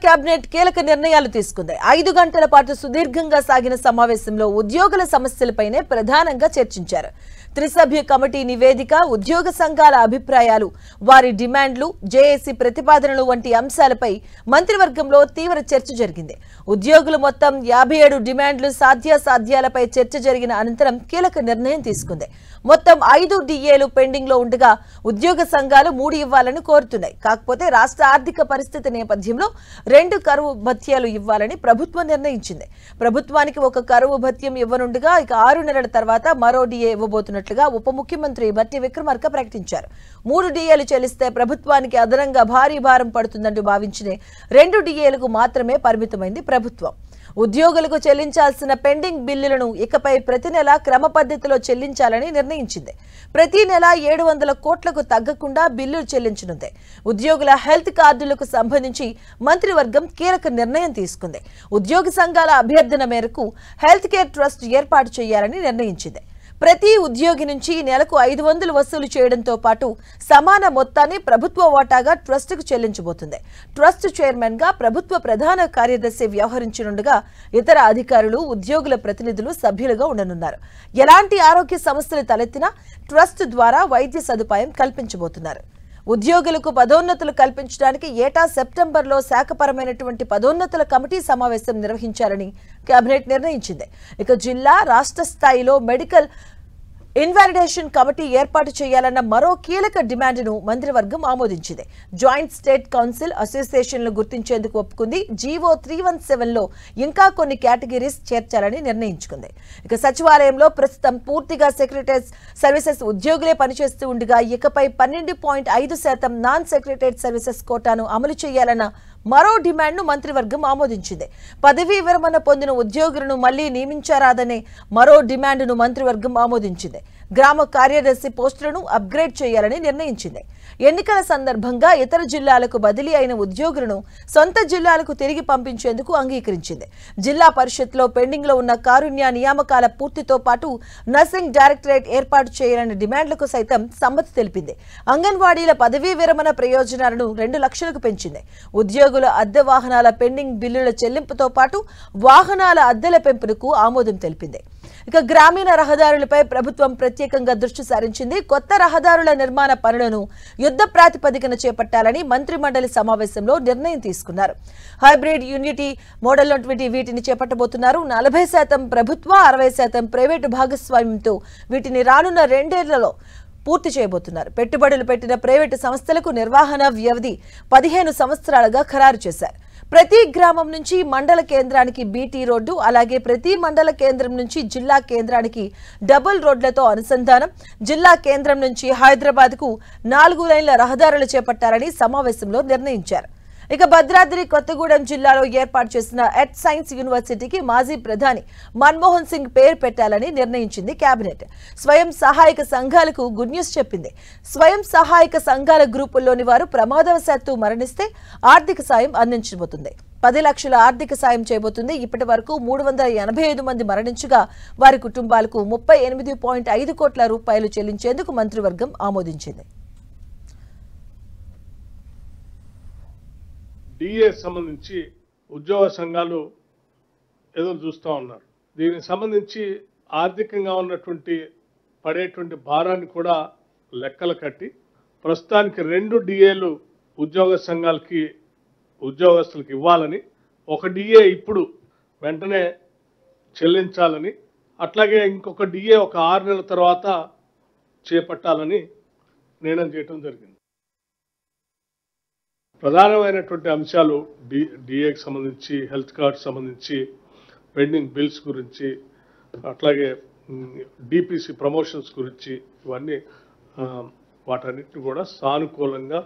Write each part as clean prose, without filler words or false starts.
Cabinet కీలక నిర్ణయాలు తీసుకుంది. 5 గంటల పాటు సుదీర్ఘంగా సాగిన సమావేశంలో ఉద్యోగుల సమస్యలపైనే ప్రధానంగా చర్చించారు. త్రిసభ్య కమిటీ నివేదిక, ఉద్యోగ సంఘాల అభిప్రాయాలు, వారి డిమాండ్లు, జేఏసీ ప్రతిపాదనలు వంటి అంశాలపై మంత్రివర్గంలో తీవ్ర చర్చ జరిగింది. ఉద్యోగులు మొత్తం 57 డిమాండ్లు, సాధ్యాసాధ్యాలపై చర్చ జరిగిన అనంతరం కీలక నిర్ణయం తీసుకుంది. మొత్తం 5 డిఏలు పెండింగ్ లో ఉండగా ఉద్యోగ సంఘాలు 3 ఇవ్వాలని కోరుతున్నాయి. కాకపోతే రాష్ట్ర ఆర్థిక పరిస్థితి నేపథ్యంలో 2 కరువు భత్యాలు ఇవ్వాలని ప్రభుత్వం నిర్ణయించింది. ప్రభుత్వానికి 1 కరువు భత్యం ఇవ్వనుండగా ఇక 6 నెలల తర్వాత మరో డిఏ ఇవ్వబోతున్నట్లుగా ఉప ముఖ్యమంత్రి బట్టి విక్రమార్క ప్రకటించారు. 3 డిఏలు చెల్లిస్తే ప్రభుత్వానికి అదనంగా భారీ భారం పడుతుందంటూ భావించిన 2 డిఏలకు మాత్రమే పరిమితమైంది ప్రభుత్వం. ఉద్యోగులకు చెల్లించాల్సిన పెండింగ్ బిల్లులను ఇకపై ప్రతి నెల క్రమ పద్ధతిలో చెల్లించాలని నిర్ణయించింది. ప్రతి నెల 700 కోట్లకు తగ్గకుండా బిల్లులు చెల్లించనుంది. ఉద్యోగుల హెల్త్ కార్డులకు సంబంధించి మంత్రివర్గం కీలక నిర్ణయం తీసుకుంది. ఉద్యోగ సంఘాల అభ్యర్థన మేరకు హెల్త్ కేర్ ట్రస్ట్ ఏర్పాటు చేయాలని నిర్ణయించింది. ప్రతి ఉద్యోగి నుంచి నెలకు 500 వసూలు చేయడంతో పాటు సమాన మొత్తాన్ని ప్రభుత్వ వాటాగా ట్రస్టుకు చెల్లించబోతుంది. ట్రస్ట్ చైర్మన్ గా ప్రభుత్వ ప్రధాన కార్యదర్శి వ్యవహరించనుండగా ఇతర అధికారులు, ఉద్యోగుల ప్రతినిధులు సభ్యులుగా ఉండనున్నారు. ఎలాంటి ఆరోగ్య సమస్యలు తలెత్తినా ట్రస్ట్ ద్వారా వైద్య సదుపాయం కల్పించబోతున్నారు. ఉద్యోగులకు పదోన్నతులు కల్పించడానికి ఏటా సెప్టెంబర్లో శాఖపరమైనటువంటి పదోన్నతుల కమిటీ సమావేశం నిర్వహించాలని కేబినెట్ నిర్ణయించింది. ఇక జిల్లా, రాష్ట్ర స్థాయిలో మెడికల్ ఇన్వాలిడేషన్ కమిటీ ఏర్పాటు చేయాలన్న మరో కీలక డిమాండ్ను మంత్రివర్గం ఆమోదించింది. జాయింట్ స్టేట్ కౌన్సిల్ అసోసియేషన్లు గుర్తించేందుకు ఒప్పుకుంది. జీవో 317లో ఇంకా కొన్ని కేటగిరీస్ చేర్చాలని నిర్ణయించుకుంది. ఇక సచివాలయంలో ప్రస్తుతం పూర్తిగా సెక్రటరీ సర్వీసెస్ ఉద్యోగులే పనిచేస్తూ ఉండగా ఇకపై 12.5% నాన్ సెక్రటరీ సర్వీసెస్ కోటాను అమలు చేయాలన్న మరో డిమాండ్ను మంత్రివర్గం ఆమోదించింది. పదవీ విరమణ పొందిన ఉద్యోగులను మళ్లీ నియమించారాదనే మరో డిమాండ్ను మంత్రివర్గం ఆమోదించింది. గ్రామ కార్యదర్శి పోస్టులను అప్గ్రేడ్ చేయాలని నిర్ణయించింది. ఎన్నికల సందర్భంగా ఇతర జిల్లాలకు బదిలీ అయిన ఉద్యోగులను సొంత జిల్లాలకు తిరిగి పంపించేందుకు అంగీకరించింది. జిల్లా పరిషత్లో పెండింగ్ లో ఉన్న కారుణ్య నియామకాల పూర్తితో పాటు నర్సింగ్ డైరెక్టరేట్ ఏర్పాటు చేయాలనే డిమాండ్లకు సైతం సమ్మతి తెలిపింది. అంగన్వాడీల పదవీ విరమణ ప్రయోజనాలను 2 లక్షలకు పెంచింది. ఉద్యోగుల అద్దె వాహనాల పెండింగ్ బిల్లుల చెల్లింపుతో పాటు వాహనాల అద్దెల పెంపునకు ఆమోదం తెలిపింది. ఇక గ్రామీణ రహదారులపై ప్రభుత్వం ప్రత్యేకంగా దృష్టి సారించింది. కొత్త రహదారుల నిర్మాణ పనులను యుద్ధ ప్రాతిపదికన చేపట్టాలని మంత్రి మండలి సమావేశంలో నిర్ణయం తీసుకున్నారు. హైబ్రిడ్ యూనిటీ మోడల్ వీటిని చేపట్టబోతున్నారు. 40% ప్రభుత్వ, 60% ప్రైవేటు భాగస్వామ్యంతో వీటిని రానున్న 2 ఏళ్లలో పూర్తి చేయబోతున్నారు. పెట్టుబడులు పెట్టిన ప్రైవేటు సంస్థలకు నిర్వహణ వ్యవధి 15 సంవత్సరాలుగా ఖరారు చేశారు. ప్రతి గ్రామం నుంచి మండల కేంద్రానికి బీటీ రోడ్డు, అలాగే ప్రతి మండల కేంద్రం నుంచి జిల్లా కేంద్రానికి డబుల్ రోడ్లతో అనుసంధానం, జిల్లా కేంద్రం నుంచి హైదరాబాద్కు 4 లైన్ల రహదారులు చేపట్టాలని సమావేశంలో నిర్ణయించారు. ఇక భద్రాద్రి కొత్తగూడెం జిల్లాలో ఏర్పాటు చేసిన ఎర్త్ సైన్స్ యూనివర్సిటీకి మాజీ ప్రధాని మన్మోహన్ సింగ్ పేరు పెట్టాలని నిర్ణయించింది కేబినెట్. స్వయం సహాయక సంఘాలకు గుడ్ న్యూస్ చెప్పింది. స్వయం సహాయక సంఘాల గ్రూపుల్లోని వారు ప్రమాదవశాత్తు మరణిస్తే ఆర్థిక సాయం అందించబోతుంది. 10 లక్షల ఆర్థిక సాయం చేయబోతుంది. ఇప్పటి వరకు 385 మంది మరణించగా వారి కుటుంబాలకు 38.5 కోట్ల రూపాయలు చెల్లించేందుకు మంత్రివర్గం ఆమోదించింది. డిఏ సంబంధించి ఉద్యోగ సంఘాలు ఎదురు చూస్తూ ఉన్నారు. దీనికి సంబంధించి ఆర్థికంగా ఉన్నటువంటి పడేటువంటి భారాన్ని కూడా లెక్కలు కట్టి ప్రస్తుతానికి 2 డిఏలు ఉద్యోగ సంఘాలకి ఉద్యోగస్తులకు ఇవ్వాలని, 1 డిఏ ఇప్పుడు వెంటనే చెల్లించాలని, అట్లాగే ఇంకొక డిఏ ఒక 6 నెలల తర్వాత చేపట్టాలని నిర్ణయం చేయడం జరిగింది. ప్రధానమైనటువంటి అంశాలు డిఏకి సంబంధించి, హెల్త్ కార్డ్ సంబంధించి, పెండింగ్ బిల్స్ గురించి, అట్లాగే డిపిసి ప్రమోషన్స్ గురించి, ఇవన్నీ వాటన్నిటిని కూడా సానుకూలంగా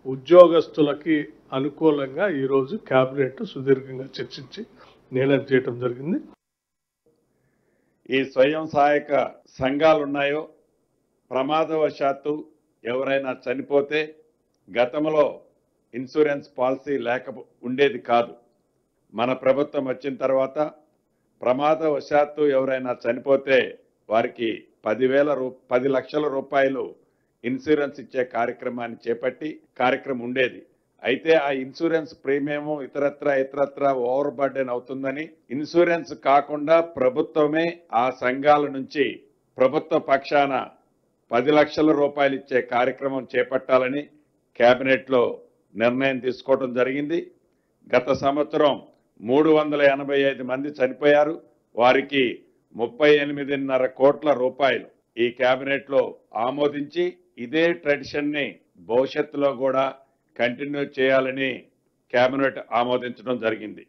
ఉద్యోగస్తులకి అనుకూలంగా ఈరోజు కేబినెట్ సుదీర్ఘంగా చర్చించి నిర్ణయం చేయడం జరిగింది. ఈ స్వయం సహాయక సంఘాలు ఉన్నాయో ప్రమాదవశాత్తు ఎవరైనా చనిపోతే గతంలో ఇన్సూరెన్స్ పాలసీ ఉండేది కాదు. మన ప్రభుత్వం వచ్చిన తర్వాత ప్రమాదవశాత్తు ఎవరైనా చనిపోతే వారికి 10 లక్షల రూపాయలు ఇన్సూరెన్స్ ఇచ్చే కార్యక్రమాన్ని చేపట్టి కార్యక్రమం ఉండేది. అయితే ఆ ఇన్సూరెన్స్ ప్రీమియం ఇతరత్ర ఓవర్ బర్డెన్ అవుతుందని ఇన్సూరెన్స్ కాకుండా ప్రభుత్వమే ఆ సంఘాల నుంచి ప్రభుత్వ పక్షాన 10 లక్షల రూపాయలు ఇచ్చే కార్యక్రమం చేపట్టాలని కేబినెట్లో నిర్ణయం తీసుకోవడం జరిగింది. గత సంవత్సరం 385 మంది చనిపోయారు. వారికి 38.5 కోట్ల రూపాయలు ఈ కేబినెట్లో ఆమోదించి ఇదే ట్రెడిషన్ని భవిష్యత్తులో కూడా కంటిన్యూ చేయాలని కేబినెట్ ఆమోదించడం జరిగింది.